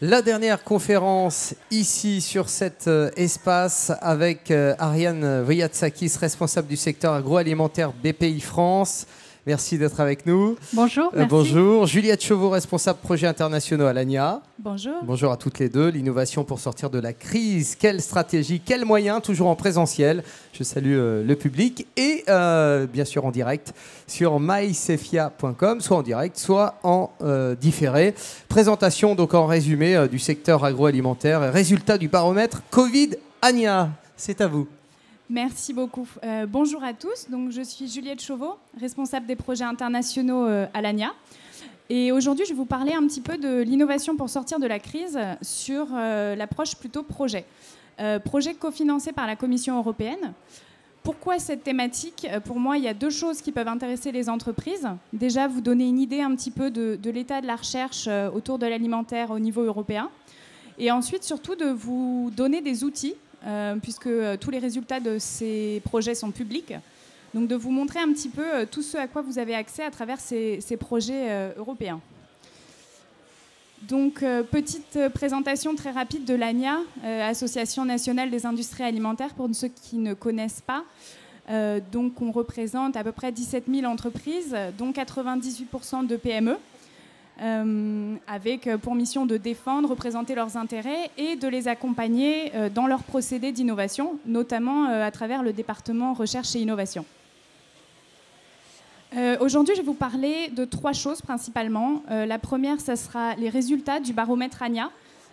La dernière conférence ici sur cet espace avec Ariane Vriatsakis, responsable du secteur agroalimentaire BPI France. Merci d'être avec nous. Bonjour, merci. Bonjour. Juliette Chauveau, responsable projets internationaux à l'ANIA. Bonjour. Bonjour à toutes les deux. L'innovation pour sortir de la crise. Quelle stratégie, quels moyens, toujours en présentiel. Je salue le public et bien sûr en direct sur mycefia.com, soit en direct, soit en différé. Présentation donc en résumé du secteur agroalimentaire. Résultat du baromètre Covid-ANIA. C'est à vous. Merci beaucoup. Bonjour à tous. Donc, je suis Juliette Chauveau, responsable des projets internationaux à l'ANIA. Et aujourd'hui, je vais vous parler un petit peu de l'innovation pour sortir de la crise sur l'approche plutôt projet. Projet cofinancé par la Commission européenne. Pourquoi cette thématique? Pour moi, il y a deux choses qui peuvent intéresser les entreprises. Déjà, vous donner une idée un petit peu de l'état de la recherche autour de l'alimentaire au niveau européen. Et ensuite, surtout, de vous donner des outils puisque tous les résultats de ces projets sont publics. Donc de vous montrer un petit peu tout ce à quoi vous avez accès à travers ces projets européens. Donc petite présentation très rapide de l'ANIA, Association nationale des industries alimentaires, pour ceux qui ne connaissent pas. Donc on représente à peu près 17 000 entreprises, dont 98% de PME. Avec pour mission de défendre, représenter leurs intérêts et de les accompagner dans leurs procédés d'innovation, notamment à travers le département recherche et innovation. Aujourd'hui, je vais vous parler de trois choses principalement. La première, ça sera les résultats du baromètre ANIA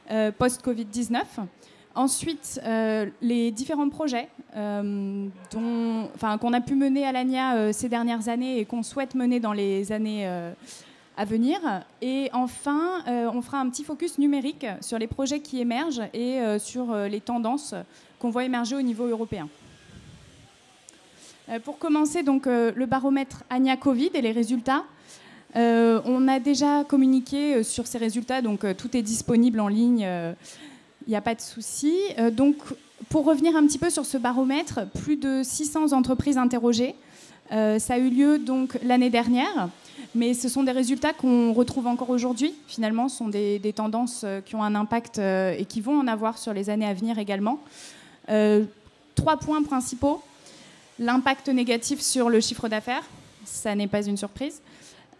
post-Covid-19. Ensuite, les différents projets qu'on a pu mener à l'ANIA ces dernières années et qu'on souhaite mener dans les années à venir. Et enfin, on fera un petit focus numérique sur les projets qui émergent et sur les tendances qu'on voit émerger au niveau européen. Pour commencer, donc, le baromètre ANIA Covid et les résultats. On a déjà communiqué sur ces résultats, donc tout est disponible en ligne, il n'y a pas de souci. Donc, pour revenir un petit peu sur ce baromètre, plus de 600 entreprises interrogées. Ça a eu lieu donc l'année dernière. Mais ce sont des résultats qu'on retrouve encore aujourd'hui. Finalement, ce sont des tendances qui ont un impact et qui vont en avoir sur les années à venir également. 3 points principaux. L'impact négatif sur le chiffre d'affaires, ça n'est pas une surprise.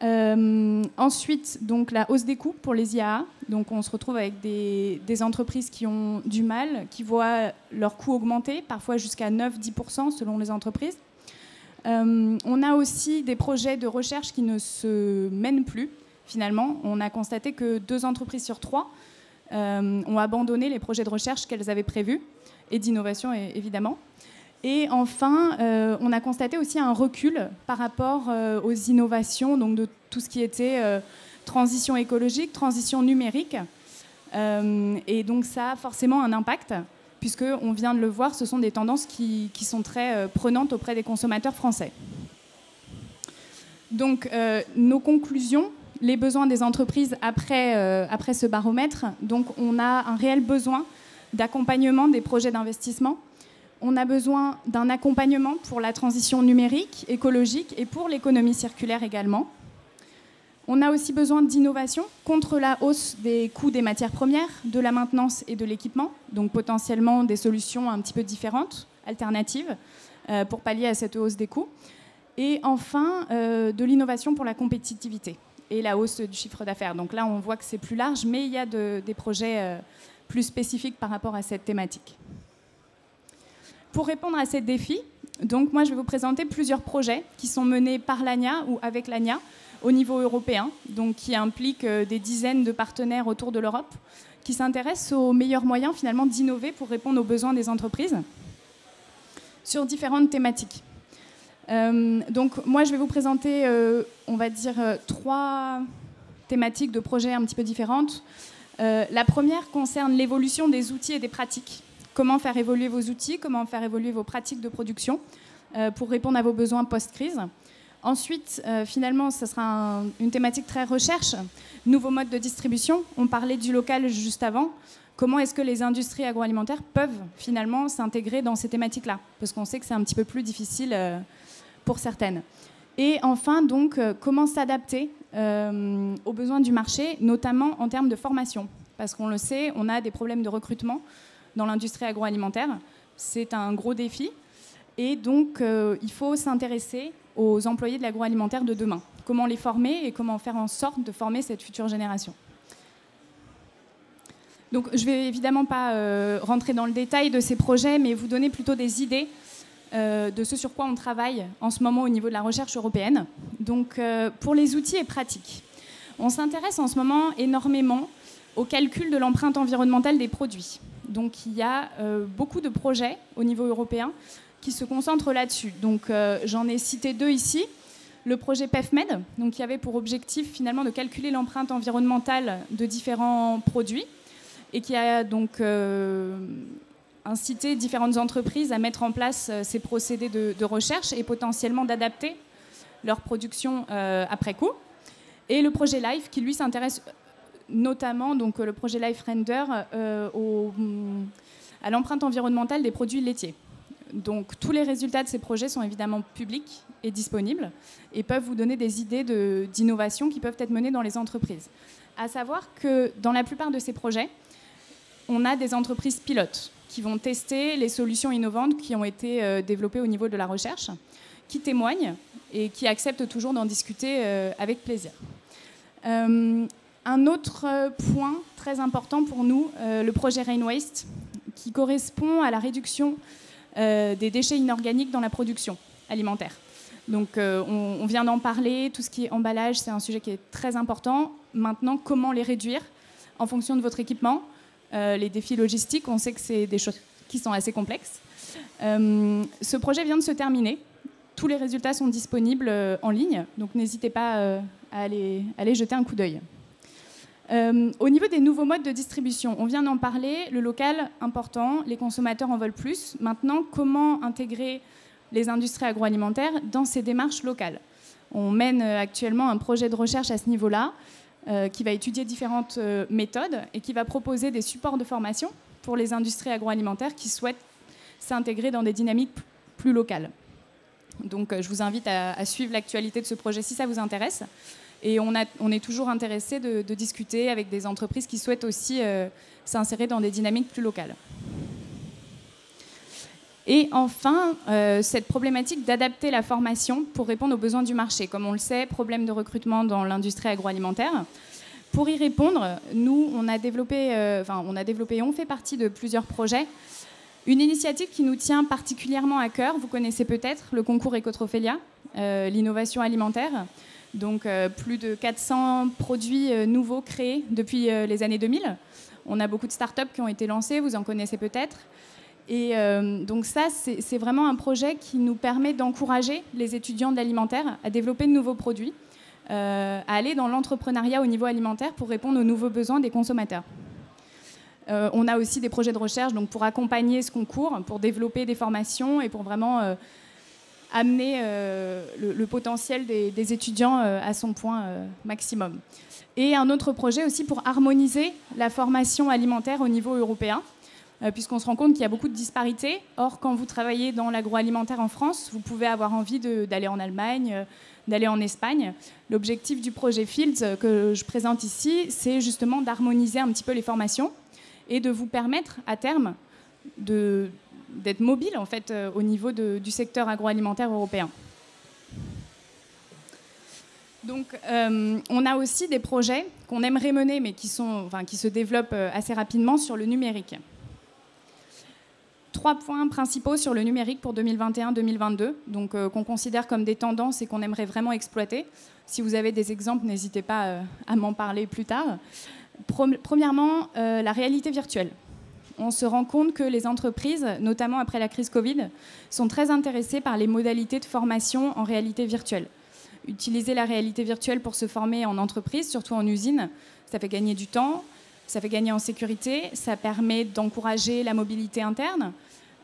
Ensuite, donc, la hausse des coûts pour les IAA. Donc, on se retrouve avec des entreprises qui ont du mal, qui voient leurs coûts augmenter, parfois jusqu'à 9-10% selon les entreprises. On a aussi des projets de recherche qui ne se mènent plus, finalement. On a constaté que 2 entreprises sur 3 ont abandonné les projets de recherche qu'elles avaient prévus, et d'innovation, évidemment. Et enfin, on a constaté aussi un recul par rapport aux innovations, donc de tout ce qui était transition écologique, transition numérique. Et donc ça a forcément un impact, puisqu'on vient de le voir, ce sont des tendances qui sont très prenantes auprès des consommateurs français. Donc, nos conclusions, les besoins des entreprises après ce baromètre. Donc, on a un réel besoin d'accompagnement des projets d'investissement. On a besoin d'un accompagnement pour la transition numérique, écologique et pour l'économie circulaire également. On a aussi besoin d'innovation contre la hausse des coûts des matières premières, de la maintenance et de l'équipement, donc potentiellement des solutions un petit peu différentes, alternatives, pour pallier à cette hausse des coûts. Et enfin, de l'innovation pour la compétitivité et la hausse du chiffre d'affaires. Donc là, on voit que c'est plus large, mais il y a des projets plus spécifiques par rapport à cette thématique. Pour répondre à ces défis, donc moi, je vais vous présenter plusieurs projets qui sont menés par l'ANIA ou avec l'ANIA, au niveau européen, donc qui implique des dizaines de partenaires autour de l'Europe, qui s'intéressent aux meilleurs moyens finalement d'innover pour répondre aux besoins des entreprises sur différentes thématiques. Donc moi je vais vous présenter, on va dire, 3 thématiques de projets un petit peu différentes. La première concerne l'évolution des outils et des pratiques. Comment faire évoluer vos outils, comment faire évoluer vos pratiques de production pour répondre à vos besoins post-crise. Ensuite, finalement, ce sera une thématique très recherche, nouveaux modes de distribution. On parlait du local juste avant. Comment est-ce que les industries agroalimentaires peuvent finalement s'intégrer dans ces thématiques-là? Parce qu'on sait que c'est un petit peu plus difficile pour certaines. Et enfin, donc, comment s'adapter aux besoins du marché, notamment en termes de formation. parce qu'on le sait, on a des problèmes de recrutement dans l'industrie agroalimentaire. C'est un gros défi. Et donc, il faut s'intéresser aux employés de l'agroalimentaire de demain. Comment les former et comment faire en sorte de former cette future génération. Donc, je ne vais évidemment pas rentrer dans le détail de ces projets, mais vous donner plutôt des idées de ce sur quoi on travaille en ce moment au niveau de la recherche européenne. Donc, pour les outils et pratiques, on s'intéresse en ce moment énormément au calcul de l'empreinte environnementale des produits. Donc, il y a beaucoup de projets au niveau européen qui se concentrent là-dessus. Donc, j'en ai cité 2 ici. Le projet PEFMED, donc, qui avait pour objectif finalement de calculer l'empreinte environnementale de différents produits et qui a donc incité différentes entreprises à mettre en place ces procédés de recherche et potentiellement d'adapter leur production après coup. Et le projet LIFE qui, lui, s'intéresse notamment, donc le projet LIFE Render, à l'empreinte environnementale des produits laitiers. Donc tous les résultats de ces projets sont évidemment publics et disponibles et peuvent vous donner des idées d'innovation qui peuvent être menées dans les entreprises. À savoir que dans la plupart de ces projets, on a des entreprises pilotes qui vont tester les solutions innovantes qui ont été développées au niveau de la recherche, qui témoignent et qui acceptent toujours d'en discuter avec plaisir. Un autre point très important pour nous, le projet Rain Waste, qui correspond à la réduction des déchets inorganiques dans la production alimentaire. Donc on vient d'en parler, tout ce qui est emballage, c'est un sujet qui est très important. Maintenant, comment les réduire en fonction de votre équipement? Les défis logistiques, on sait que c'est des choses qui sont assez complexes. Ce projet vient de se terminer. Tous les résultats sont disponibles en ligne, donc n'hésitez pas à aller jeter un coup d'œil. Au niveau des nouveaux modes de distribution, on vient d'en parler, le local, important, les consommateurs en veulent plus. Maintenant, comment intégrer les industries agroalimentaires dans ces démarches locales? On mène actuellement un projet de recherche à ce niveau-là, qui va étudier différentes méthodes et qui va proposer des supports de formation pour les industries agroalimentaires qui souhaitent s'intégrer dans des dynamiques plus locales. Donc je vous invite à suivre l'actualité de ce projet si ça vous intéresse. Et on est toujours intéressé de discuter avec des entreprises qui souhaitent aussi s'insérer dans des dynamiques plus locales. Et enfin, cette problématique d'adapter la formation pour répondre aux besoins du marché. Comme on le sait, problème de recrutement dans l'industrie agroalimentaire. Pour y répondre, nous, on a développé et on fait partie de plusieurs projets. Une initiative qui nous tient particulièrement à cœur, vous connaissez peut-être le concours Ecotrophelia, l'innovation alimentaire. Donc plus de 400 produits nouveaux créés depuis les années 2000. On a beaucoup de startups qui ont été lancées, vous en connaissez peut-être. Et donc ça, c'est vraiment un projet qui nous permet d'encourager les étudiants de l'alimentaire à développer de nouveaux produits, à aller dans l'entrepreneuriat au niveau alimentaire pour répondre aux nouveaux besoins des consommateurs. On a aussi des projets de recherche donc pour accompagner ce concours, pour développer des formations et pour vraiment amener le potentiel des étudiants à son point maximum. Et un autre projet aussi pour harmoniser la formation alimentaire au niveau européen, puisqu'on se rend compte qu'il y a beaucoup de disparités. Or, quand vous travaillez dans l'agroalimentaire en France, vous pouvez avoir envie d'aller en Allemagne, d'aller en Espagne. L'objectif du projet Fields que je présente ici, c'est justement d'harmoniser un petit peu les formations et de vous permettre à terme d'être mobile en fait, au niveau du secteur agroalimentaire européen. Donc, on a aussi des projets qu'on aimerait mener, mais qui se développent assez rapidement sur le numérique. 3 points principaux sur le numérique pour 2021-2022, donc qu'on considère comme des tendances et qu'on aimerait vraiment exploiter. Si vous avez des exemples, n'hésitez pas à m'en parler plus tard. Premièrement, la réalité virtuelle. On se rend compte que les entreprises, notamment après la crise Covid, sont très intéressées par les modalités de formation en réalité virtuelle. Utiliser la réalité virtuelle pour se former en entreprise, surtout en usine, ça fait gagner du temps, ça fait gagner en sécurité, ça permet d'encourager la mobilité interne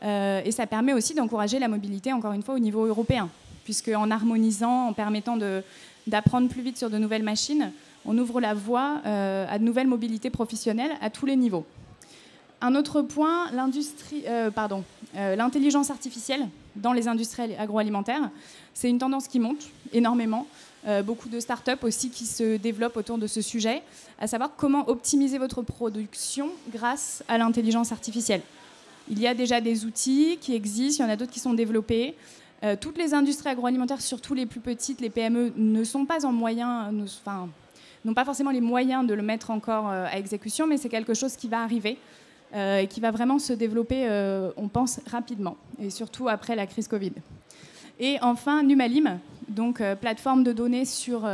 et ça permet aussi d'encourager la mobilité, encore une fois, au niveau européen, puisque en harmonisant, en permettant d'apprendre plus vite sur de nouvelles machines, on ouvre la voie à de nouvelles mobilités professionnelles à tous les niveaux. Un autre point, l'intelligence artificielle dans les industries agroalimentaires. C'est une tendance qui monte énormément. beaucoup de startups aussi qui se développent autour de ce sujet, à savoir comment optimiser votre production grâce à l'intelligence artificielle. Il y a déjà des outils qui existent, il y en a d'autres qui sont développés. Toutes les industries agroalimentaires, surtout les plus petites, les PME, ne sont pas en moyen, n'ont pas forcément les moyens de le mettre encore à exécution, mais c'est quelque chose qui va arriver et qui va vraiment se développer, on pense, rapidement, et surtout après la crise Covid. Et enfin, Numalim, donc plateforme de données sur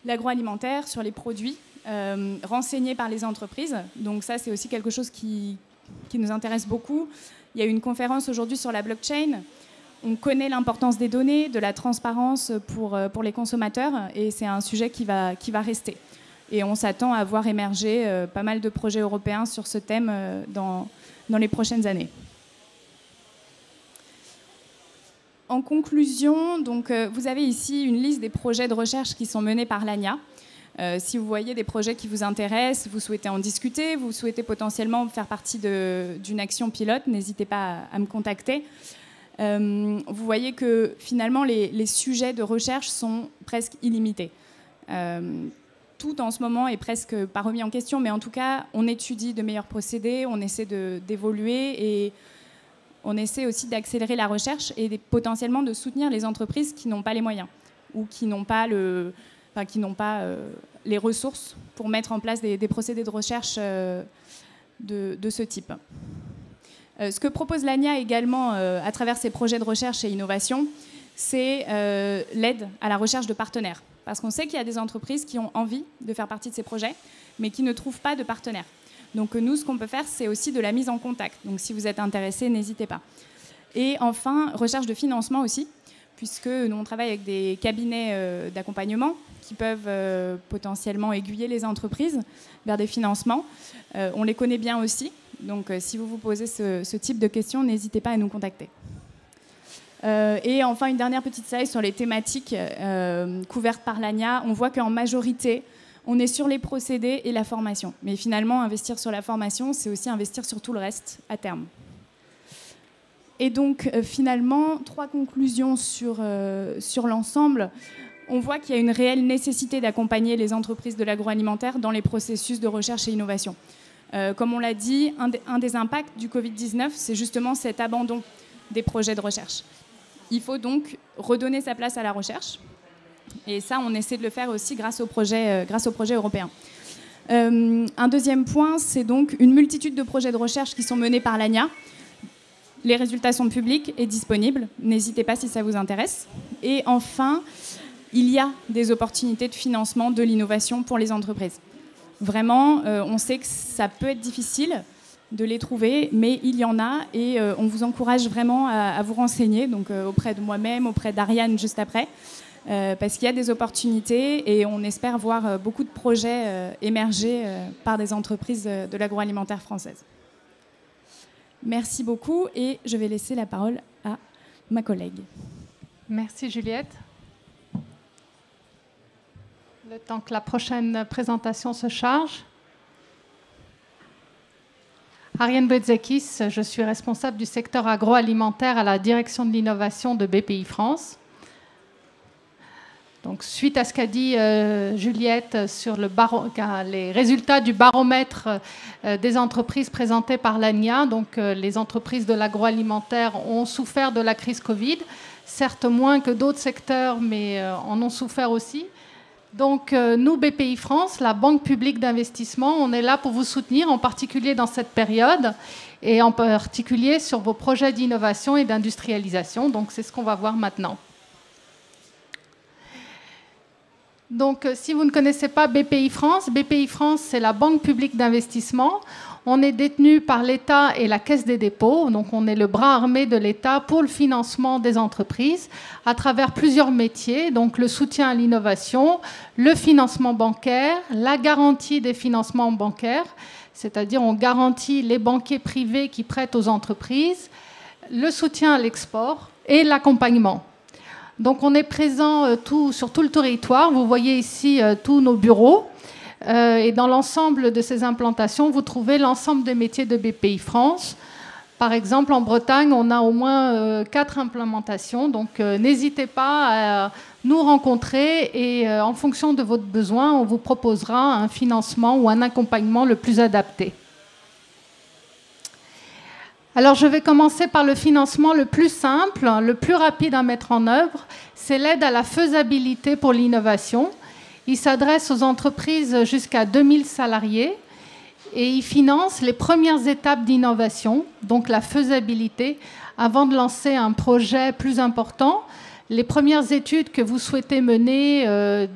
l'agroalimentaire, sur les produits renseignés par les entreprises. Donc ça, c'est aussi quelque chose qui nous intéresse beaucoup. Il y a eu une conférence aujourd'hui sur la blockchain. On connaît l'importance des données, de la transparence pour les consommateurs, et c'est un sujet qui va rester. Et on s'attend à voir émerger pas mal de projets européens sur ce thème dans les prochaines années. En conclusion, donc, vous avez ici une liste des projets de recherche qui sont menés par l'ANIA. Si vous voyez des projets qui vous intéressent, vous souhaitez en discuter, vous souhaitez potentiellement faire partie d'une action pilote, n'hésitez pas à me contacter. Vous voyez que finalement les sujets de recherche sont presque illimités. Tout en ce moment est presque pas remis en question, mais en tout cas on étudie de meilleurs procédés, on essaie d'évoluer et on essaie aussi d'accélérer la recherche et potentiellement de soutenir les entreprises qui n'ont pas les moyens ou qui n'ont pas les ressources pour mettre en place des procédés de recherche de ce type. Ce que propose l'ANIA également à travers ses projets de recherche et innovation, c'est l'aide à la recherche de partenaires. Parce qu'on sait qu'il y a des entreprises qui ont envie de faire partie de ces projets, mais qui ne trouvent pas de partenaires. Donc nous, ce qu'on peut faire, c'est aussi de la mise en contact. Donc si vous êtes intéressé, n'hésitez pas. Et enfin, recherche de financement aussi, puisque nous, on travaille avec des cabinets d'accompagnement qui peuvent potentiellement aiguiller les entreprises vers des financements. On les connaît bien aussi. Donc, si vous vous posez ce type de questions, n'hésitez pas à nous contacter. Et enfin, une dernière petite slide sur les thématiques couvertes par l'ANIA. On voit qu'en majorité, on est sur les procédés et la formation. Mais finalement, investir sur la formation, c'est aussi investir sur tout le reste à terme. Et donc, finalement, 3 conclusions sur l'ensemble. On voit qu'il y a une réelle nécessité d'accompagner les entreprises de l'agroalimentaire dans les processus de recherche et innovation. Comme on l'a dit, un des impacts du Covid-19, c'est justement cet abandon des projets de recherche. Il faut donc redonner sa place à la recherche. Et ça, on essaie de le faire aussi grâce aux projets européens. Un deuxième point, c'est donc une multitude de projets de recherche qui sont menés par l'ANIA. Les résultats sont publics et disponibles. N'hésitez pas si ça vous intéresse. Et enfin, il y a des opportunités de financement de l'innovation pour les entreprises. Vraiment, on sait que ça peut être difficile de les trouver, mais il y en a et on vous encourage vraiment à vous renseigner, donc auprès de moi-même, auprès d'Ariane juste après, parce qu'il y a des opportunités et on espère voir beaucoup de projets émerger par des entreprises de l'agroalimentaire française. Merci beaucoup et je vais laisser la parole à ma collègue. Merci Juliette. Le temps que la prochaine présentation se charge. Ariane Boutzakis, je suis responsable du secteur agroalimentaire à la direction de l'innovation de BPI France. Donc, suite à ce qu'a dit Juliette sur les résultats du baromètre des entreprises présentés par l'ANIA, donc les entreprises de l'agroalimentaire ont souffert de la crise Covid, certes moins que d'autres secteurs, mais en ont souffert aussi. Donc, nous, BPI France, la Banque publique d'investissement, on est là pour vous soutenir, en particulier dans cette période, et en particulier sur vos projets d'innovation et d'industrialisation. Donc, c'est ce qu'on va voir maintenant. Donc, si vous ne connaissez pas BPI France, c'est la Banque publique d'investissement. On est détenu par l'État et la Caisse des dépôts. Donc, on est le bras armé de l'État pour le financement des entreprises à travers plusieurs métiers. Donc, le soutien à l'innovation, le financement bancaire, la garantie des financements bancaires, c'est-à-dire on garantit les banquiers privés qui prêtent aux entreprises, le soutien à l'export et l'accompagnement. Donc, on est présent sur tout le territoire. Vous voyez ici tous nos bureaux. Et dans l'ensemble de ces implantations, vous trouvez l'ensemble des métiers de BPI France. Par exemple, en Bretagne, on a au moins 4 implémentations. Donc, n'hésitez pas à nous rencontrer et en fonction de votre besoin, on vous proposera un financement ou un accompagnement le plus adapté. Alors je vais commencer par le financement le plus simple, le plus rapide à mettre en œuvre. C'est l'aide à la faisabilité pour l'innovation. Il s'adresse aux entreprises jusqu'à 2000 salariés et il finance les premières étapes d'innovation, donc la faisabilité, avant de lancer un projet plus important. Les premières études que vous souhaitez mener,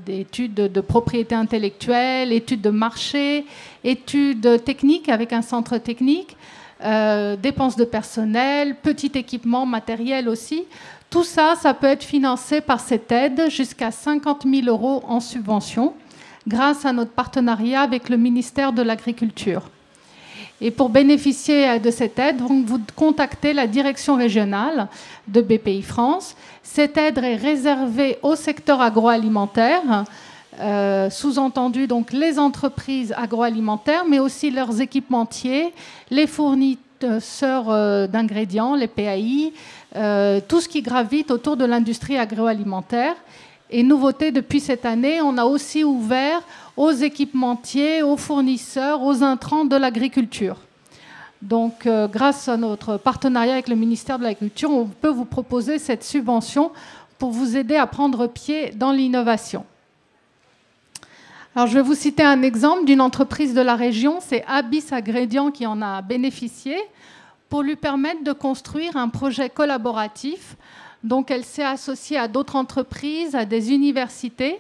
des études de propriété intellectuelle, études de marché, études techniques avec un centre technique, dépenses de personnel, petit équipement, matériel aussi. Tout ça, ça peut être financé par cette aide jusqu'à 50 000 € en subvention, grâce à notre partenariat avec le ministère de l'Agriculture. Et pour bénéficier de cette aide, vous contactez la direction régionale de BPI France. Cette aide est réservée au secteur agroalimentaire, sous-entendu donc les entreprises agroalimentaires, mais aussi leurs équipementiers, les fournisseurs d'ingrédients, les PAI, tout ce qui gravite autour de l'industrie agroalimentaire. Et nouveauté depuis cette année, on a aussi ouvert aux équipementiers, aux fournisseurs, aux intrants de l'agriculture. Donc, grâce à notre partenariat avec le ministère de l'Agriculture, on peut vous proposer cette subvention pour vous aider à prendre pied dans l'innovation. Alors, je vais vous citer un exemple d'une entreprise de la région, c'est Abyss Ingrédients qui en a bénéficié pour lui permettre de construire un projet collaboratif. Donc, elle s'est associée à d'autres entreprises, à des universités,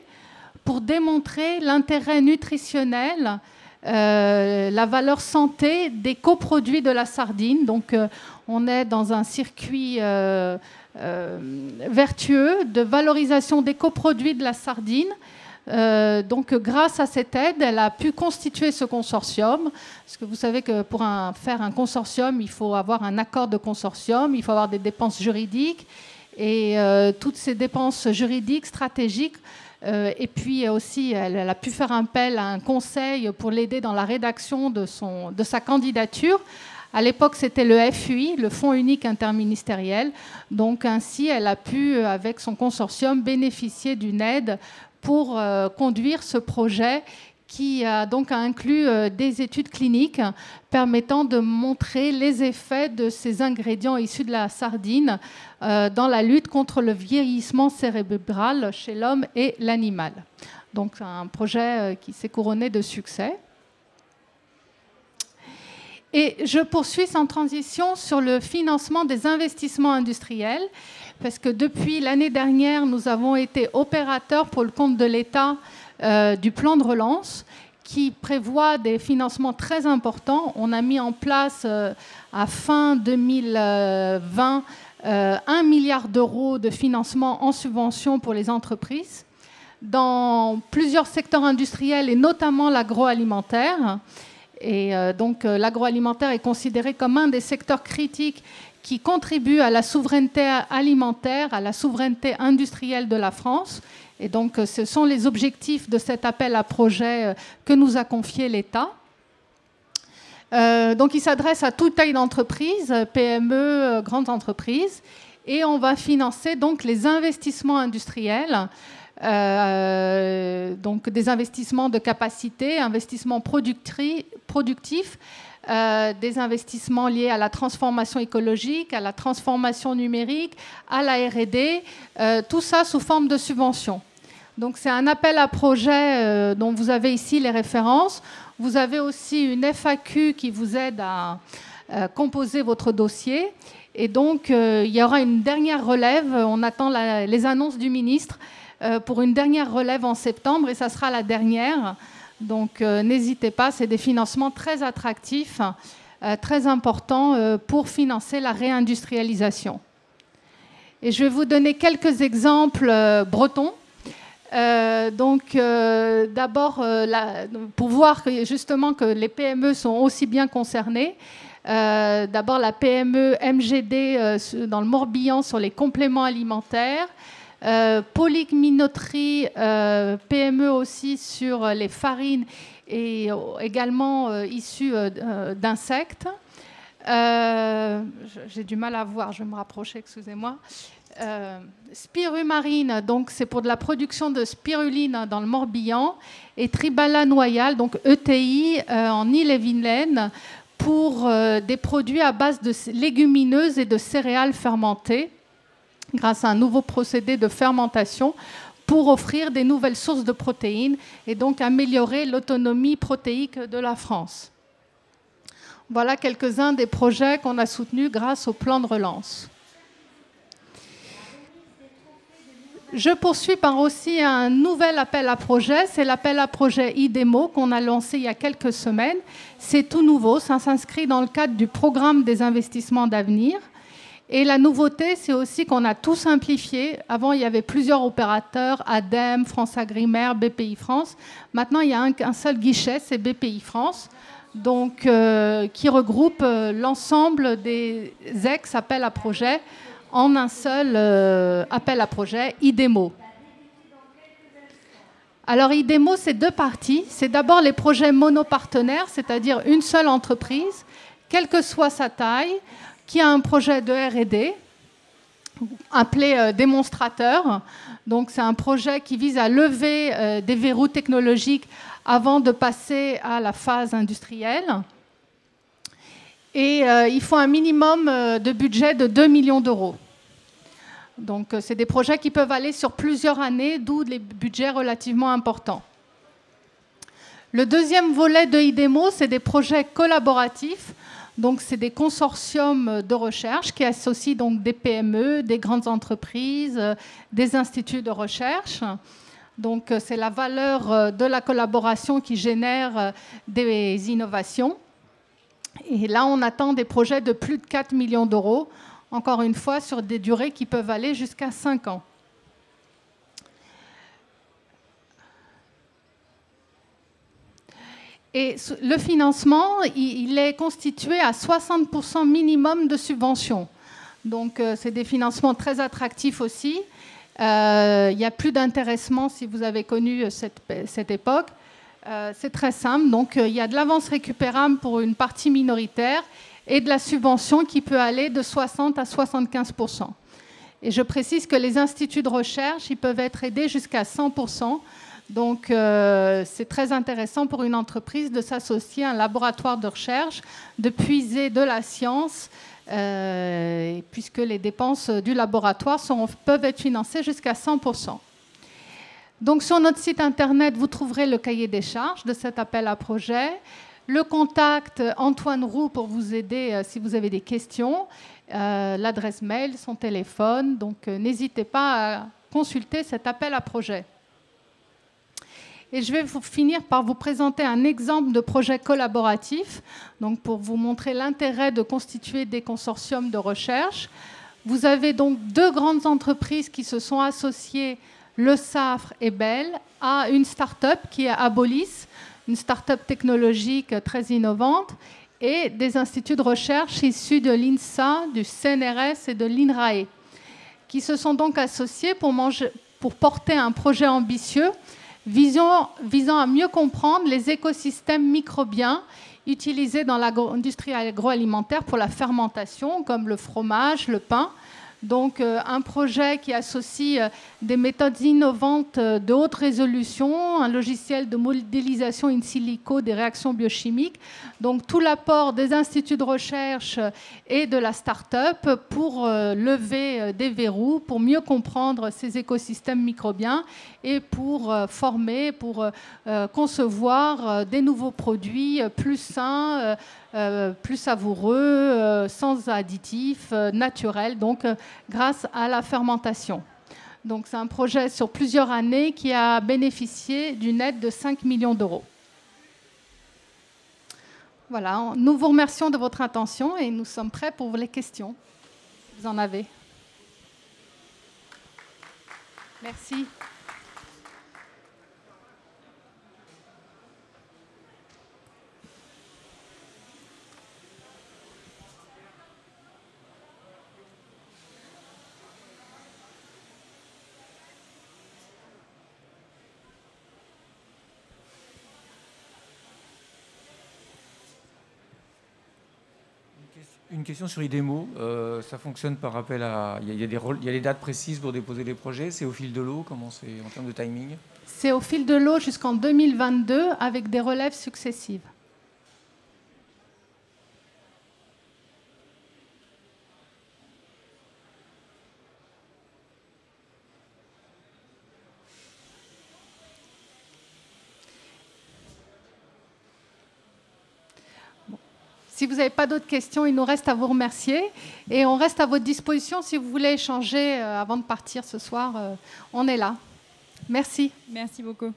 pour démontrer l'intérêt nutritionnel, la valeur santé des coproduits de la sardine. Donc, on est dans un circuit vertueux de valorisation des coproduits de la sardine. Donc, grâce à cette aide, elle a pu constituer ce consortium. Parce que vous savez que pour faire un consortium, il faut avoir un accord de consortium, il faut avoir des dépenses juridiques. Et toutes ces dépenses juridiques, stratégiques, et puis aussi, elle a pu faire appel à un conseil pour l'aider dans la rédaction de sa candidature. À l'époque, c'était le FUI, le Fonds unique interministériel. Donc ainsi, elle a pu, avec son consortium, bénéficier d'une aide pour conduire ce projet qui a donc inclus des études cliniques permettant de montrer les effets de ces ingrédients issus de la sardine dans la lutte contre le vieillissement cérébral chez l'homme et l'animal. Donc c'est un projet qui s'est couronné de succès. Et je poursuis sans transition sur le financement des investissements industriels, parce que depuis l'année dernière, nous avons été opérateurs pour le compte de l'État du plan de relance qui prévoit des financements très importants. On a mis en place à fin 2020 1 milliard d'euros de financement en subvention pour les entreprises dans plusieurs secteurs industriels et notamment l'agroalimentaire. Et donc l'agroalimentaire est considéré comme un des secteurs critiques qui contribue à la souveraineté alimentaire, à la souveraineté industrielle de la France. Et donc, ce sont les objectifs de cet appel à projet que nous a confié l'État. Donc, il s'adresse à toute taille d'entreprise, PME, grandes entreprises. Et on va financer donc les investissements industriels, donc des investissements de capacité, investissements productifs, des investissements liés à la transformation écologique, à la transformation numérique, à la R&D, tout ça sous forme de subventions. Donc c'est un appel à projet dont vous avez ici les références. Vous avez aussi une FAQ qui vous aide à composer votre dossier. Et donc il y aura une dernière relève. On attend les annonces du ministre pour une dernière relève en septembre et ça sera la dernière. Donc n'hésitez pas, c'est des financements très attractifs, très importants pour financer la réindustrialisation. Et je vais vous donner quelques exemples bretons. D'abord, pour voir justement que les PME sont aussi bien concernées, d'abord la PME MGD dans le Morbihan sur les compléments alimentaires, Polyc-Minoterie PME aussi sur les farines et également issues d'insectes. J'ai du mal à voir, je vais me rapprocher, excusez-moi. Spirumarine, donc c'est pour de la production de spiruline dans le Morbihan, et Tribala Noyal, donc ETI, en Ille-et-Vilaine, pour des produits à base de légumineuses et de céréales fermentées, grâce à un nouveau procédé de fermentation, pour offrir des nouvelles sources de protéines et donc améliorer l'autonomie protéique de la France. Voilà quelques-uns des projets qu'on a soutenus grâce au plan de relance. Je poursuis par aussi un nouvel appel à projet. C'est l'appel à projet IDEMO qu'on a lancé il y a quelques semaines. C'est tout nouveau, ça s'inscrit dans le cadre du programme des investissements d'avenir. Et la nouveauté, c'est aussi qu'on a tout simplifié. Avant, il y avait plusieurs opérateurs, ADEME, France Agrimaire, BPI France. Maintenant, il y a un seul guichet, c'est BPI France, donc, qui regroupe l'ensemble des ex-appels à projets en un seul appel à projet, IDEMO. Alors, IDEMO, c'est deux parties. C'est d'abord les projets monopartenaires, c'est-à-dire une seule entreprise, quelle que soit sa taille, qui a un projet de R&D appelé démonstrateur. Donc, c'est un projet qui vise à lever des verrous technologiques avant de passer à la phase industrielle. Et il faut un minimum de budget de 2 millions d'euros. Donc, c'est des projets qui peuvent aller sur plusieurs années, d'où les budgets relativement importants. Le deuxième volet de IDEMO, c'est des projets collaboratifs. Donc, c'est des consortiums de recherche qui associent donc des PME, des grandes entreprises, des instituts de recherche. Donc, c'est la valeur de la collaboration qui génère des innovations. Et là, on attend des projets de plus de 4 millions d'euros, encore une fois, sur des durées qui peuvent aller jusqu'à 5 ans. Et le financement, il est constitué à 60% minimum de subventions. Donc, c'est des financements très attractifs aussi. Il n'y a plus d'intéressement si vous avez connu cette époque. C'est très simple. Donc, il y a de l'avance récupérable pour une partie minoritaire et de la subvention qui peut aller de 60 à 75%. Et je précise que les instituts de recherche, ils peuvent être aidés jusqu'à 100%. Donc, c'est très intéressant pour une entreprise de s'associer à un laboratoire de recherche, de puiser de la science, puisque les dépenses du laboratoire peuvent être financées jusqu'à 100%. Donc, sur notre site internet, vous trouverez le cahier des charges de cet appel à projet, le contact Antoine Roux pour vous aider si vous avez des questions, l'adresse mail, son téléphone. Donc, n'hésitez pas à consulter cet appel à projet. Et je vais finir par vous présenter un exemple de projet collaboratif, donc pour vous montrer l'intérêt de constituer des consortiums de recherche. Vous avez donc deux grandes entreprises qui se sont associées, Le Safre et Bell, à une start-up qui est Abolis, une start-up technologique très innovante, et des instituts de recherche issus de l'INSA, du CNRS et de l'INRAE, qui se sont donc associés pour porter un projet ambitieux visant à mieux comprendre les écosystèmes microbiens utilisés dans l'industrie agroalimentaire pour la fermentation, comme le fromage, le pain. Donc, un projet qui associe des méthodes innovantes de haute résolution, un logiciel de modélisation in silico des réactions biochimiques. Donc, tout l'apport des instituts de recherche et de la start-up pour lever des verrous, pour mieux comprendre ces écosystèmes microbiens et pour former, pour concevoir des nouveaux produits plus sains, plus savoureux, sans additifs, naturels, donc grâce à la fermentation. Donc c'est un projet sur plusieurs années qui a bénéficié d'une aide de 5 millions d'euros. Voilà, nous vous remercions de votre attention et nous sommes prêts pour les questions. Vous en avez. Merci. Question. Une question sur IDEMO. Ça fonctionne par appel à... Il y a des dates précises pour déposer les projets. C'est au fil de l'eau. Comment c'est en termes de timing? C'est au fil de l'eau jusqu'en 2022 avec des relèves successives. Si vous n'avez pas d'autres questions, il nous reste à vous remercier. Et on reste à votre disposition si vous voulez échanger avant de partir ce soir. On est là. Merci. Merci beaucoup.